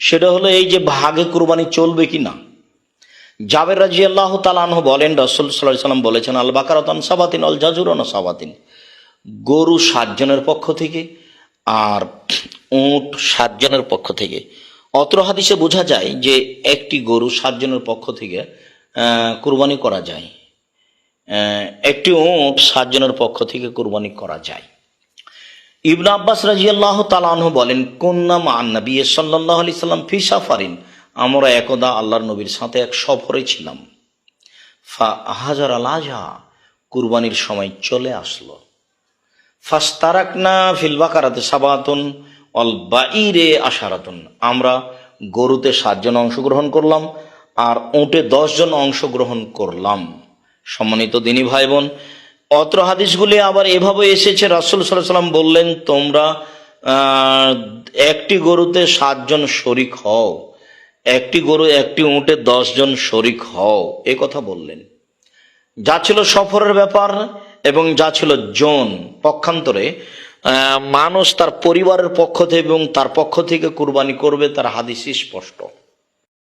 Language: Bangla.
সেটা হলো এই যে ভাগে কুরবানি চলবে কি না। জাবের রাদিয়াল্লাহু তাআলা আনহু বলেন, রাসূল সাল্লাল্লাহু আলাইহি ওয়াসাল্লাম বলেছেন, আল বাকারাতান সাবাতিন আল জাজুরান সাবাতিন, গরু 7 জনের পক্ষ থেকে আর উট 7 জনের পক্ষ থেকে। অত্র হাদিসে বোঝা যায় যে একটি গরু 7 জনের পক্ষ থেকে কুরবানি করা যায়, একটি উট 7 জনের পক্ষ থেকে কুরবানি করা যায়। ইবনে আব্বাস রাদিয়াল্লাহু তাআলা আনহু বলেন, কুন্না মা নবী সাল্লাল্লাহু আলাইহি সাল্লাম ফি সাফারিন, আমরা একদা আল্লাহর নবীর সাথে এক সফরে ছিলাম। ফা হাজার আলাজা, কুরবানির সময় চলে আসলো। ফাস্তারাকনা ফিল বাকারাতে সাবাতুন অল বাইরে আশারাতুন, আমরা গরুতে 7 জন অংশগ্রহণ করলাম আর উটে 10 জন অংশগ্রহণ করলাম। সম্মানিত দিনী ভাই বোন, অত্র হাদিসগুলি আবার এভাবে এসেছে, রাসূল সাল্লাল্লাহু আলাইহি সাল্লাম বললেন, তোমরা একটি গরুতে 7 জন শরিক হও, একটি গরু একটি উটে 10 জন শরিক হও, এ কথা বললেন। যা ছিল সফরের ব্যাপার এবং যা ছিল জন পক্ষান্তরে মানুষ তার পরিবারের পক্ষ থেকে এবং তার পক্ষ থেকে কুরবানি করবে, তার হাদিস স্পষ্ট।